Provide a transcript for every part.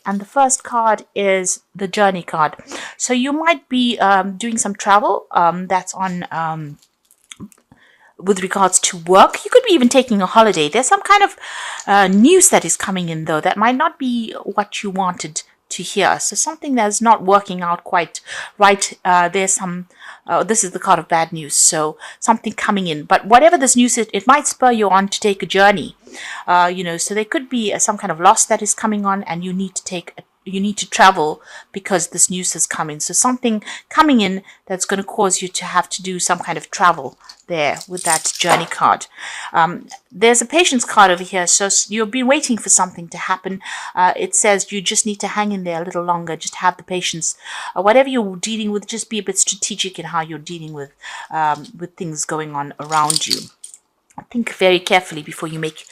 and the first card is the journey card. So you might be doing some travel that's on with regards to work. You could be even taking a holiday. There's some kind of news that is coming in, though, that might not be what you wanted to hear. So something that's not working out quite right. There's some, this is the card of bad news. So something coming in. But whatever this news is, it might spur you on to take a journey. So there could be some kind of loss that is coming on, and you need to travel because this news has come in. So something coming in that's going to cause you to have to do some kind of travel there with that journey card. There's a patience card over here. So you've been waiting for something to happen. It says you just need to hang in there a little longer. Just have the patience. Whatever you're dealing with, just be a bit strategic in how you're dealing with things going on around you. Think very carefully before you make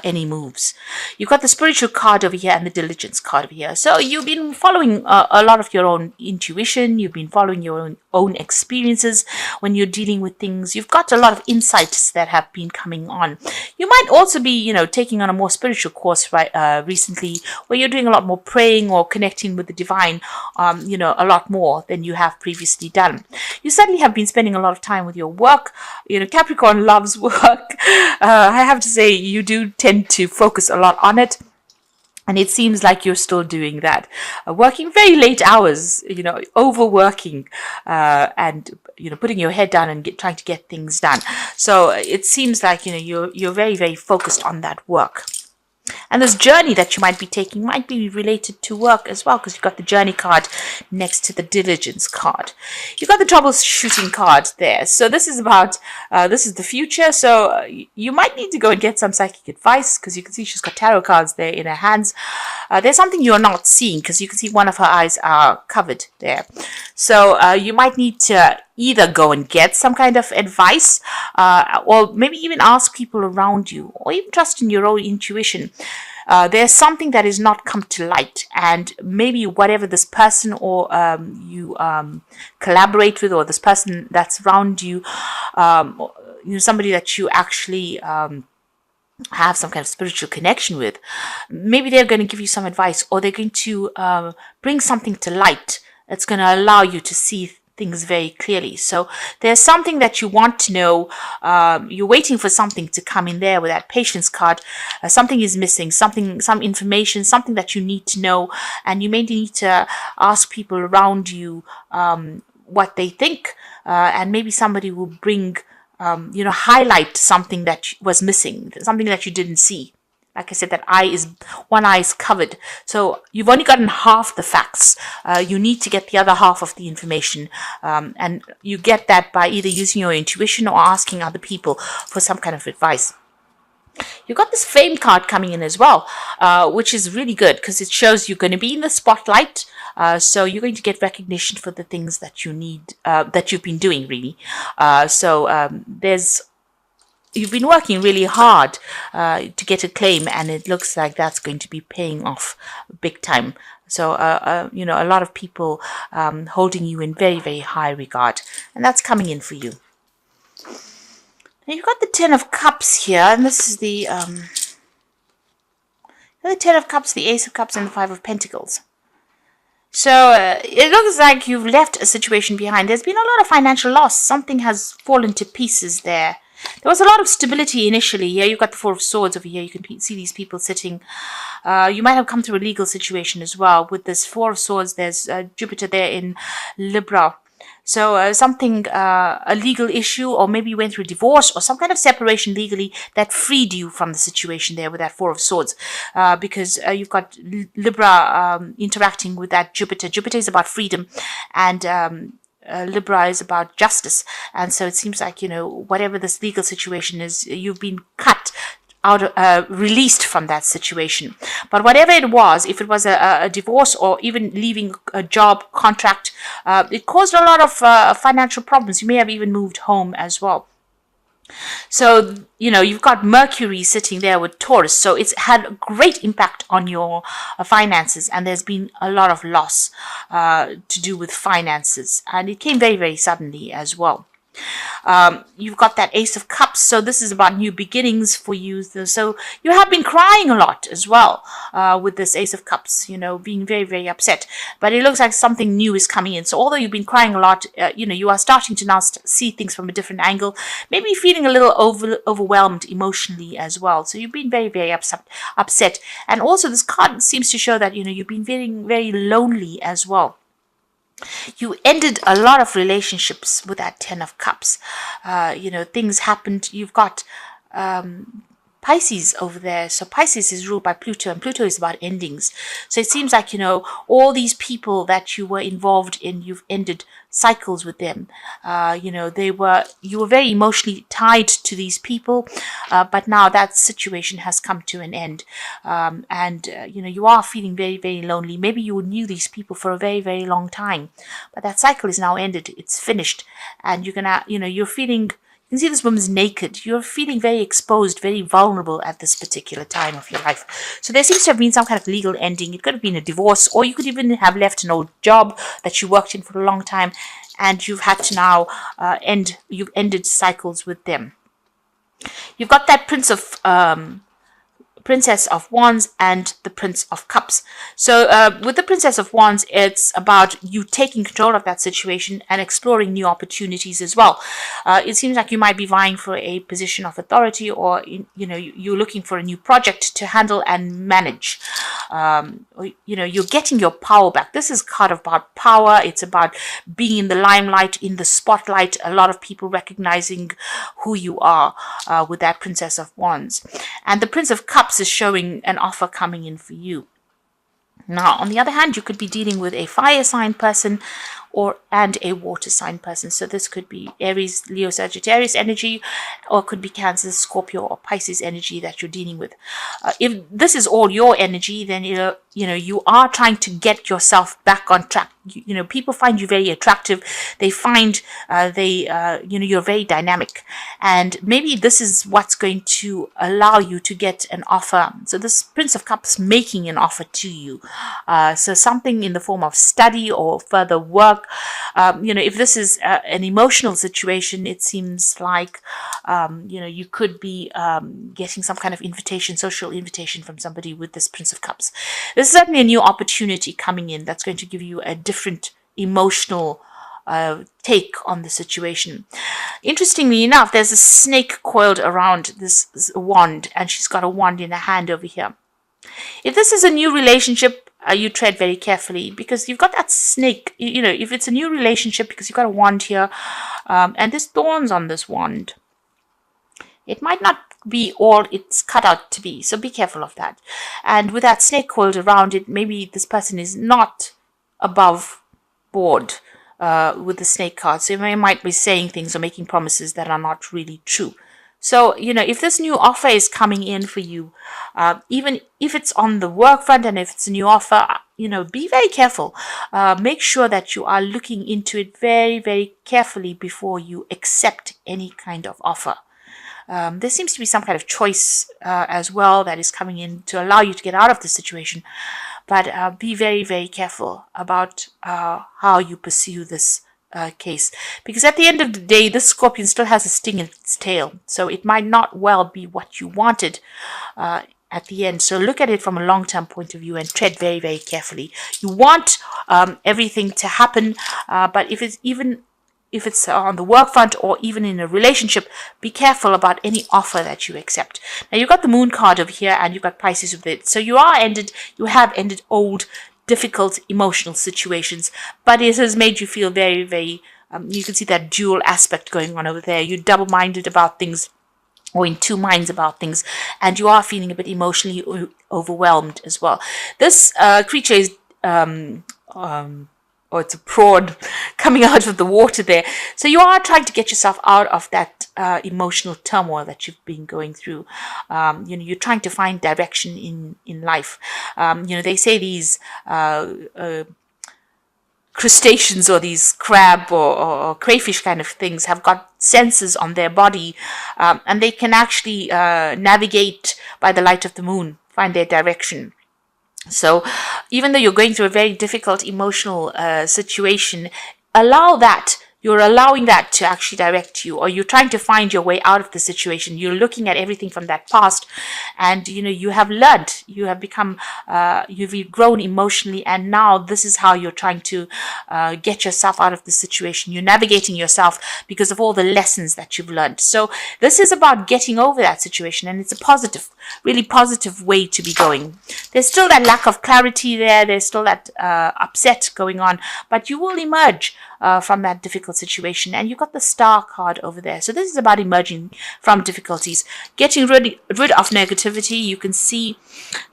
any moves. You've got the spiritual card over here and the diligence card over here. So you've been following a lot of your own intuition. You've been following your own experiences when you're dealing with things. You've got a lot of insights that have been coming on. You might also be, taking on a more spiritual course recently, where you're doing a lot more praying or connecting with the divine, a lot more than you have previously done. You certainly have been spending a lot of time with your work. Capricorn loves work. I have to say, you do tend to focus a lot on it. And it seems like you're still doing that, working very late hours, overworking, and putting your head down and trying to get things done. So it seems like you're very, very focused on that work. And this journey that you might be taking might be related to work as well, because you've got the journey card next to the diligence card. You've got the troubleshooting card there. So this is about, this is the future. So you might need to go and get some psychic advice, because you can see she's got tarot cards there in her hands. There's something you're not seeing, because you can see one of her eyes are covered there. So you might need to either go and get some kind of advice, or maybe even ask people around you, or even trust in your own intuition. There's something that is not come to light, and maybe whatever this person or you collaborate with, or this person that's around you, somebody that you actually have some kind of spiritual connection with, maybe they're going to give you some advice, or they're going to bring something to light that's going to allow you to see things very clearly. So there's something that you want to know. You're waiting for something to come in there with that patience card. Something is missing, some information, something that you need to know, and you may need to ask people around you what they think, and maybe somebody will bring, highlight something that was missing, something that you didn't see. Like I said, one eye is covered. So you've only gotten half the facts. You need to get the other half of the information. And you get that by either using your intuition or asking other people for some kind of advice. You've got this fame card coming in as well, which is really good, because it shows you're going to be in the spotlight. So you're going to get recognition for the things that you need, that you've been doing, really. You've been working really hard to get a claim, and it looks like that's going to be paying off big time. So, a lot of people holding you in very, very high regard, and that's coming in for you. Now you've got the Ten of Cups here, and this is the Ten of Cups, the Ace of Cups, and the Five of Pentacles. So it looks like you've left a situation behind. There's been a lot of financial loss. Something has fallen to pieces there. There was a lot of stability initially. Here you've got the Four of Swords over here. You can see these people sitting. You might have come through a legal situation as well. With this Four of Swords, there's Jupiter there in Libra. So a legal issue, or maybe you went through a divorce or some kind of separation legally that freed you from the situation there with that Four of Swords. Because you've got Libra interacting with that Jupiter. Jupiter is about freedom, and Libra is about justice. And so it seems like, whatever this legal situation is, you've been cut out, released from that situation. But whatever it was, if it was a divorce or even leaving a job contract, it caused a lot of financial problems. You may have even moved home as well. So, you've got Mercury sitting there with Taurus. So it's had a great impact on your finances, and there's been a lot of loss to do with finances. And it came very, very suddenly as well. You've got that Ace of Cups, so this is about new beginnings for you. So you have been crying a lot as well with this Ace of Cups, being very, very upset. But it looks like something new is coming in. So although you've been crying a lot, you are starting to now see things from a different angle, maybe feeling a little overwhelmed emotionally as well. So you've been very, very upset. And also this card seems to show that, you've been feeling very lonely as well. You ended a lot of relationships with that Ten of Cups. Things happened. You've got Pisces over there. So Pisces is ruled by Pluto, and Pluto is about endings. So it seems like, all these people that you were involved in, you've ended cycles with them. You were very emotionally tied to these people, but now that situation has come to an end. You are feeling very, very lonely. Maybe you knew these people for a very, very long time, but that cycle is now ended. It's finished. And you're feeling, you can see this woman's naked. You're feeling very exposed, very vulnerable at this particular time of your life. So there seems to have been some kind of legal ending. It could have been a divorce, or you could even have left an old job that you worked in for a long time, and you've had to now you've ended cycles with them. You've got that Princess of Wands and the Prince of Cups. So with the Princess of Wands, it's about you taking control of that situation and exploring new opportunities as well. It seems like you might be vying for a position of authority, or you're looking for a new project to handle and manage. You're getting your power back. This is kind of about power. It's about being in the limelight, in the spotlight. A lot of people recognizing who you are with that Princess of Wands. And the Prince of Cups is showing an offer coming in for you. Now, on the other hand, you could be dealing with a fire sign person and a water sign person. So this could be Aries, Leo, Sagittarius energy, or it could be Cancer, Scorpio, or Pisces energy that you're dealing with. If this is all your energy, then you are trying to get yourself back on track. People find you very attractive. They find you're very dynamic, and maybe this is what's going to allow you to get an offer. So this Prince of Cups making an offer to you. So something in the form of study or further work. If this is an emotional situation, it seems like you could be getting some kind of social invitation from somebody with this Prince of Cups. There's certainly a new opportunity coming in that's going to give you a different emotional take on the situation. Interestingly enough, there's a snake coiled around this wand, and she's got a wand in her hand over here. If this is a new relationship, you tread very carefully, because you've got that snake. If it's a new relationship, because you've got a wand here, and there's thorns on this wand, it might not be all it's cut out to be. So be careful of that. And with that snake coiled around it, maybe this person is not above board with the snake card. So they might be saying things or making promises that are not really true. So, if this new offer is coming in for you, even if it's on the work front and if it's a new offer, be very careful. Make sure that you are looking into it very, very carefully before you accept any kind of offer. There seems to be some kind of choice as well that is coming in to allow you to get out of the situation. But be very, very careful about how you pursue this case, because at the end of the day, this scorpion still has a sting in its tail, so it might not well be what you wanted at the end. So look at it from a long-term point of view and tread very, very carefully. You want everything to happen, but if it's on the work front or even in a relationship, be careful about any offer that you accept. Now you've got the Moon card over here, and you've got Pisces with it. So you have ended old, difficult emotional situations, but it has made you feel very, very, you can see that dual aspect going on over there. You're double-minded about things, or in two minds about things, and you are feeling a bit emotionally overwhelmed as well. This creature is, it's a prawn coming out of the water there. So you are trying to get yourself out of that emotional turmoil that you've been going through. You're trying to find direction in life. They say these crustaceans, or these crab or crayfish kind of things, have got sensors on their body, and they can actually navigate by the light of the moon, find their direction. So even though you're going through a very difficult emotional situation, allow that You're allowing that to actually direct you, or you're trying to find your way out of the situation. You're looking at everything from that past, and you have learned, you have become, you've grown emotionally, and now this is how you're trying to get yourself out of the situation. You're navigating yourself because of all the lessons that you've learned. So this is about getting over that situation, and it's a positive, really positive way to be going. There's still that lack of clarity there. There's still that upset going on, but you will emerge from that difficult situation. And you got the Star card over there. So this is about emerging from difficulties, getting rid of negativity. You can see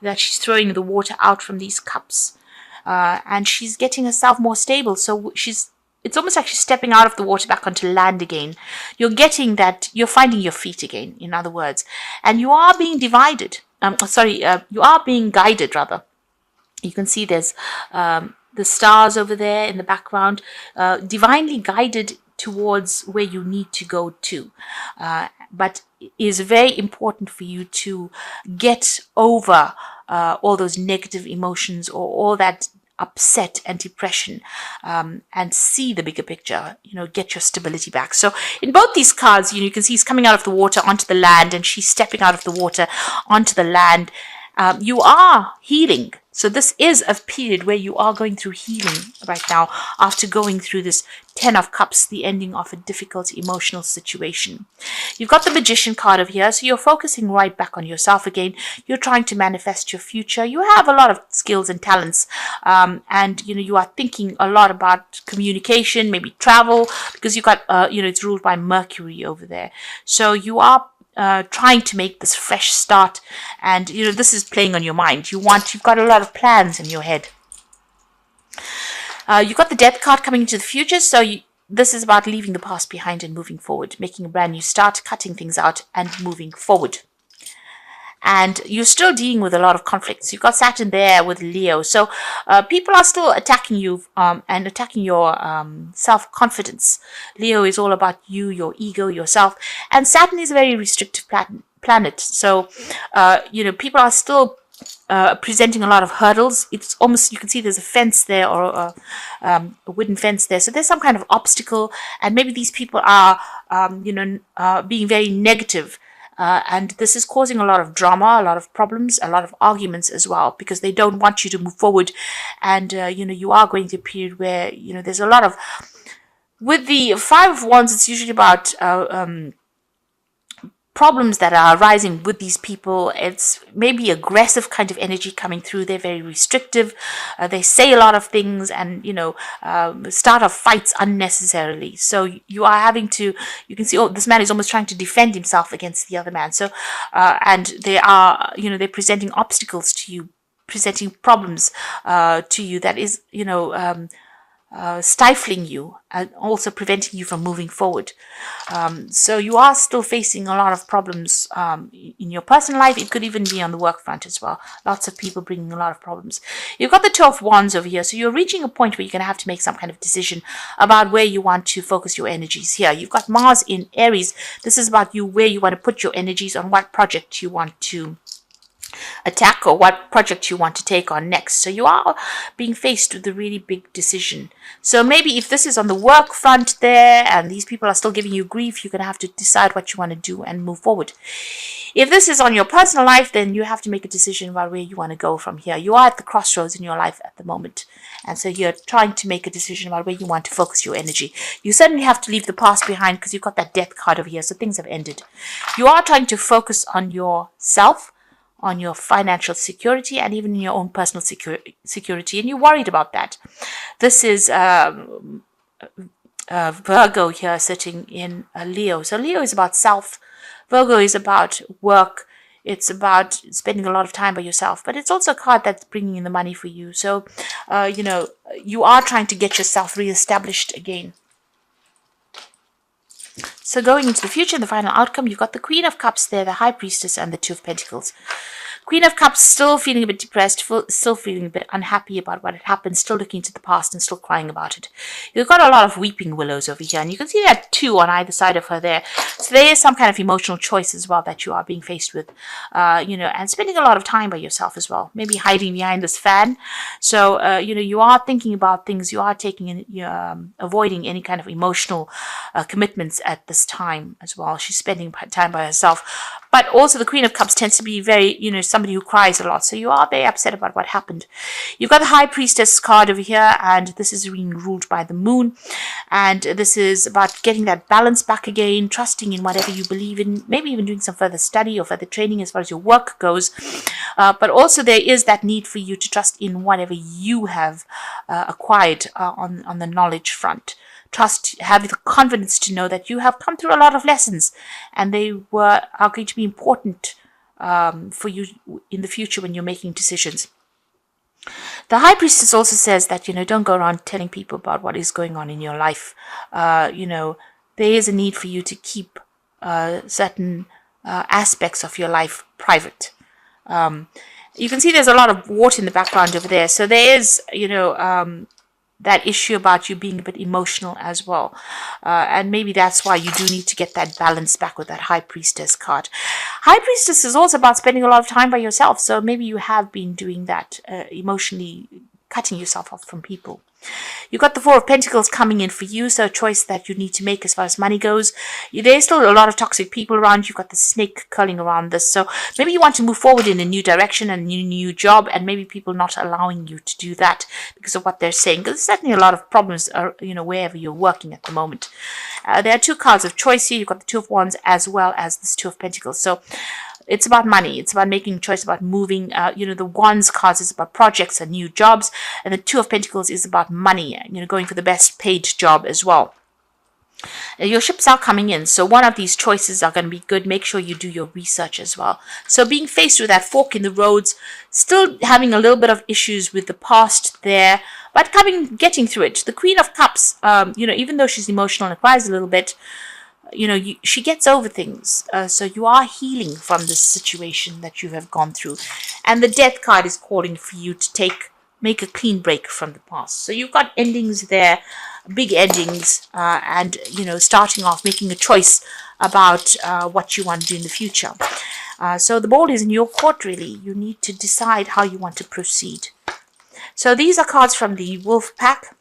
that she's throwing the water out from these cups, and she's getting herself more stable. So it's almost like she's stepping out of the water back onto land again. You're getting that you're finding your feet again, in other words, and you are being divided. You are being guided, rather. You can see there's the stars over there in the background, divinely guided towards where you need to go to. But it is very important for you to get over all those negative emotions, or all that upset and depression, and see the bigger picture, get your stability back. So in both these cards, you can see he's coming out of the water onto the land, and she's stepping out of the water onto the land. You are healing. So this is a period where you are going through healing right now, after going through this 10 of Cups, the ending of a difficult emotional situation. You've got the Magician card over here, so you're focusing right back on yourself again. You're trying to manifest your future. You have a lot of skills and talents, and you are thinking a lot about communication, maybe travel, because you got it's ruled by Mercury over there. So you are trying to make this fresh start, and this is playing on your mind. You've got a lot of plans in your head. You've got the Death card coming into the future, so this is about leaving the past behind and moving forward, making a brand new start, cutting things out and moving forward. And you're still dealing with a lot of conflicts. You've got Saturn there with Leo. So people are still attacking you and attacking your self-confidence. Leo is all about you, your ego, yourself. And Saturn is a very restrictive planet. So, people are still presenting a lot of hurdles. It's almost, you can see there's a fence there, or a wooden fence there. So there's some kind of obstacle. And maybe these people are, being very negative. And this is causing a lot of drama, a lot of problems, a lot of arguments as well, because they don't want you to move forward. And, you are going through a period where, there's a lot of, with the Five of Wands, it's usually about problems that are arising with these people. It's maybe aggressive kind of energy coming through. They're very restrictive. They say a lot of things, and start off fights unnecessarily. So you are having to, you can see, this man is almost trying to defend himself against the other man. So and they are, they're presenting obstacles to you, presenting problems to you that is, stifling you and also preventing you from moving forward. So you are still facing a lot of problems in your personal life. It could even be on the work front as well. Lots of people bringing a lot of problems. You've got the Two of Wands over here. So you're reaching a point where you're going to have to make some kind of decision about where you want to focus your energies here. You've got Mars in Aries. This is about you, where you want to put your energies, on what project you want to attack, or what project you want to take on next. So you are being faced with a really big decision. So maybe if this is on the work front there, and these people are still giving you grief, you're going to have to decide what you want to do and move forward. If this is on your personal life, then you have to make a decision about where you want to go from here. You are at the crossroads in your life at the moment. And so you're trying to make a decision about where you want to focus your energy. You certainly have to leave the past behind, because you've got that Death card over here. So things have ended. You are trying to focus on yourself, on your financial security, and even in your own personal security, and you're worried about that. This is Virgo here sitting in Leo. So Leo is about self. Virgo is about work. It's about spending a lot of time by yourself, but it's also a card that's bringing in the money for you. So, you are trying to get yourself reestablished again. So going into the future, the final outcome, you've got the Queen of Cups there, the High Priestess, and the Two of Pentacles. Queen of Cups, still feeling a bit depressed, still feeling a bit unhappy about what had happened, still looking to the past and still crying about it. You've got a lot of weeping willows over here, and you can see that 2 on either side of her there. So there is some kind of emotional choice as well that you are being faced with, and spending a lot of time by yourself as well, maybe hiding behind this fan. So, you are thinking about things, you are avoiding any kind of emotional commitments at this time as well. She's spending time by herself. But also the Queen of Cups tends to be very, somebody who cries a lot. So you are very upset about what happened. You've got the High Priestess card over here, and this is being ruled by the moon. And this is about getting that balance back again, trusting in whatever you believe in, maybe even doing some further study or further training as far as your work goes. But also there is that need for you to trust in whatever you have acquired on the knowledge front. Trust, have the confidence to know that you have come through a lot of lessons, and they are going to be important for you in the future when you're making decisions. The High Priestess also says that, don't go around telling people about what is going on in your life. There is a need for you to keep certain aspects of your life private. You can see there's a lot of water in the background over there. So there is, that issue about you being a bit emotional as well. And maybe that's why you do need to get that balance back with that High Priestess card. High Priestess is also about spending a lot of time by yourself. So maybe you have been doing that, emotionally cutting yourself off from people. You've got the Four of Pentacles coming in for you, so a choice that you need to make as far as money goes. There's still a lot of toxic people around. You've got the snake curling around this, so maybe you want to move forward in a new direction and a new job, and maybe people not allowing you to do that because of what they're saying. Because there's certainly a lot of problems, wherever you're working at the moment. There are 2 cards of choice here. You've got the Two of Wands as well as this Two of Pentacles. So it's about money. It's about making a choice, about moving. The Wands cards is about projects and new jobs. And the Two of Pentacles is about money, going for the best paid job as well. Your ships are coming in. So one of these choices are going to be good. Make sure you do your research as well. So being faced with that fork in the roads, still having a little bit of issues with the past there, but getting through it. The Queen of Cups, even though she's emotional and cries a little bit, she gets over things. So you are healing from this situation that you have gone through. And the Death card is calling for you to make a clean break from the past. So you've got endings there, big endings, and, starting off, making a choice about what you want to do in the future. So the ball is in your court, really. You need to decide how you want to proceed. So these are cards from the Wolf Pack.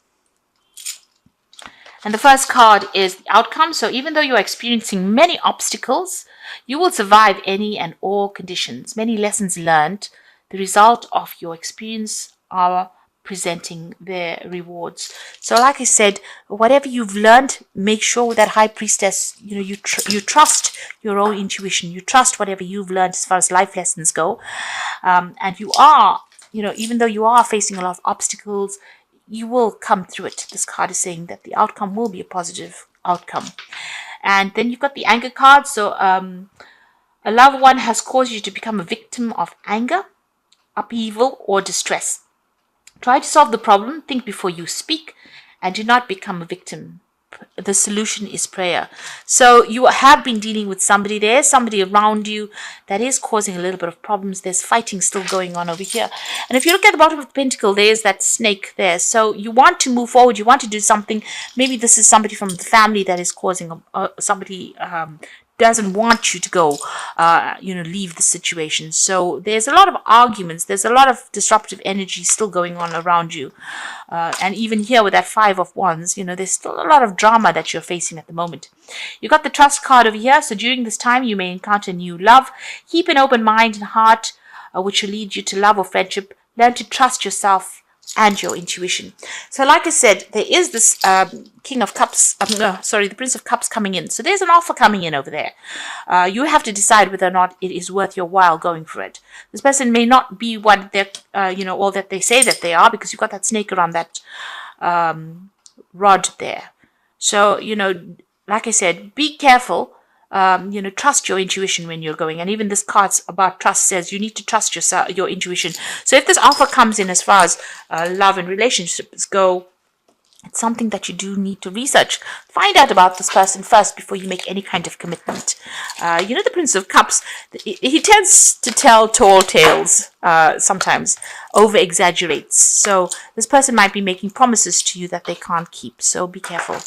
And the first card is the outcome. So even though you're experiencing many obstacles, you will survive any and all conditions. Many lessons learned. The result of your experience are presenting their rewards. So like I said, whatever you've learned, make sure with that High Priestess, you trust your own intuition. You trust whatever you've learned as far as life lessons go. And you are, even though you are facing a lot of obstacles, you will come through it. This card is saying that the outcome will be a positive outcome. And then you've got the anger card. So a loved one has caused you to become a victim of anger, upheaval, or distress. Try to solve the problem, think before you speak, and do not become a victim. The solution is prayer. So you have been dealing with somebody. There's somebody around you that is causing a little bit of problems. There's fighting still going on over here. And if you look at the bottom of the pentacle, there's that snake there. So you want to move forward. You want to do something. Maybe this is somebody from the family that is causing somebody doesn't want you to go, leave the situation. So there's a lot of arguments. There's a lot of disruptive energy still going on around you. And even here with that Five of Wands, there's still a lot of drama that you're facing at the moment. You got the Trust card over here. So during this time, you may encounter new love. Keep an open mind and heart, which will lead you to love or friendship. Learn to trust yourself and your intuition. So like I said, there is this the Prince of Cups coming in. So there's an offer coming in over there. You have to decide whether or not it is worth your while going for it. This person may not be what they're, all that they say that they are, because you've got that snake around that rod there. So, like I said, be careful. Trust your intuition when you're going. And even this card about trust says you need to trust your intuition. So if this offer comes in as far as love and relationships go, It's something that you do need to research. Find out about this person first before you make any kind of commitment. The Prince of Cups, he tends to tell tall tales sometimes, over exaggerates. So this person might be making promises to you that they can't keep. So be careful.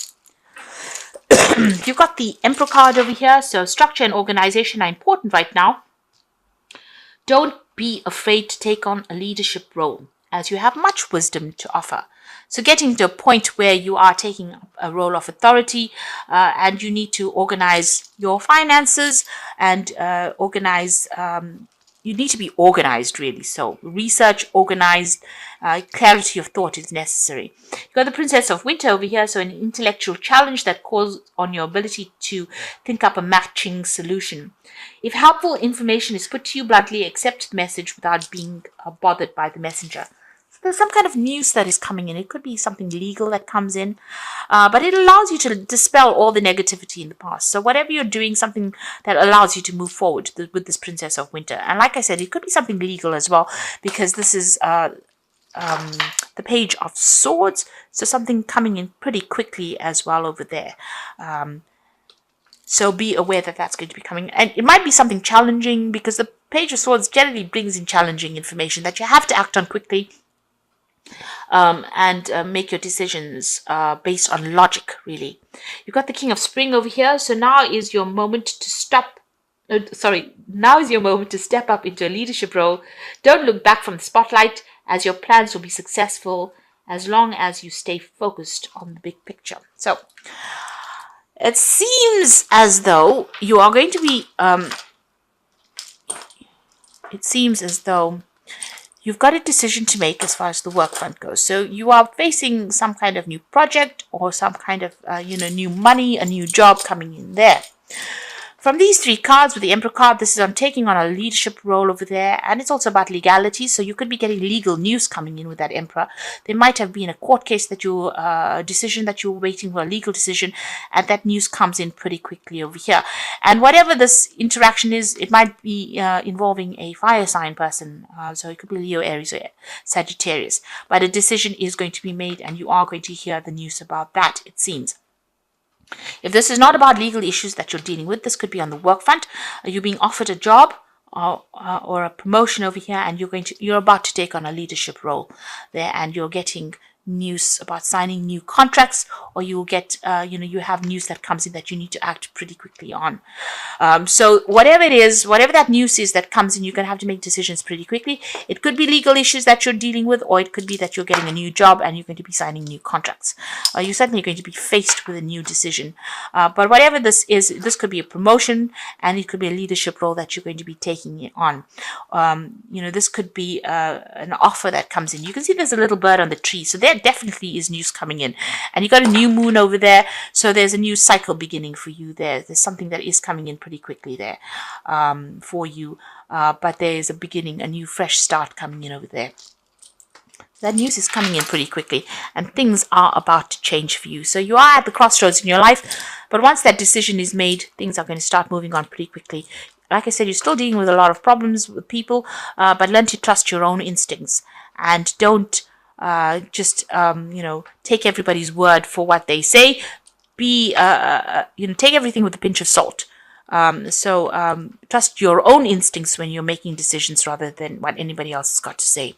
You've got the Emperor card over here. So structure and organization are important right now. Don't be afraid to take on a leadership role, as you have much wisdom to offer. So getting to a point where you are taking a role of authority and you need to organize your finances and you need to be organized, really. So research, organized, clarity of thought is necessary. You've got the Princess of Winter over here, so an intellectual challenge that calls on your ability to think up a matching solution. If helpful information is put to you bluntly, accept the message without being bothered by the messenger. There's some kind of news that is coming in. It could be something legal that comes in, but it allows you to dispel all the negativity in the past. So whatever you're doing, something that allows you to move forward with this Princess of Winter. And like I said, it could be something legal as well, because this is the Page of Swords. So something coming in pretty quickly as well over there. So be aware that that's going to be coming. And it might be something challenging, because the Page of Swords generally brings in challenging information that you have to act on quickly. And make your decisions based on logic, really. You've got the King of Spring over here. So now is your moment to now is your moment to step up into a leadership role. Don't look back from the spotlight, as your plans will be successful as long as you stay focused on the big picture. So it seems as though you are going to be you've got a decision to make as far as the work front goes. So you are facing some kind of new project or some kind of, new money, a new job coming in there. From these three cards, with the Emperor card, this is on taking on a leadership role over there, and it's also about legality. So you could be getting legal news coming in with that Emperor. There might have been a court case that decision that you were waiting for, a legal decision, and that news comes in pretty quickly over here. And whatever this interaction is, it might be involving a fire sign person. So it could be Leo, Aries, or Sagittarius. But a decision is going to be made, and you are going to hear the news about that, it seems. If this is not about legal issues that you're dealing with, this could be on the work front. You're being offered a job or a promotion over here, and you're about to take on a leadership role there, and you're getting news about signing new contracts, or you will get you have news that comes in that you need to act pretty quickly on. So whatever it is, whatever that news is that comes in, you're going to have to make decisions pretty quickly. It could be legal issues that you're dealing with, or it could be that you're getting a new job and you're going to be signing new contracts. You're certainly going to be faced with a new decision. But whatever this is, this could be a promotion, and it could be a leadership role that you're going to be taking it on. This could be an offer that comes in. You can see there's a little bird on the tree, so there definitely is news coming in. And you got a new moon over there, so there's a new cycle beginning for you there. There's something that is coming in pretty quickly there for you, but there is a beginning, a new fresh start coming in over there. That news is coming in pretty quickly, and things are about to change for you. So you are at the crossroads in your life, but once that decision is made, things are going to start moving on pretty quickly. Like I said, you're still dealing with a lot of problems with people, but learn to trust your own instincts, and don't just take everybody's word for what they say. Take everything with a pinch of salt. Trust your own instincts when you're making decisions rather than what anybody else has got to say.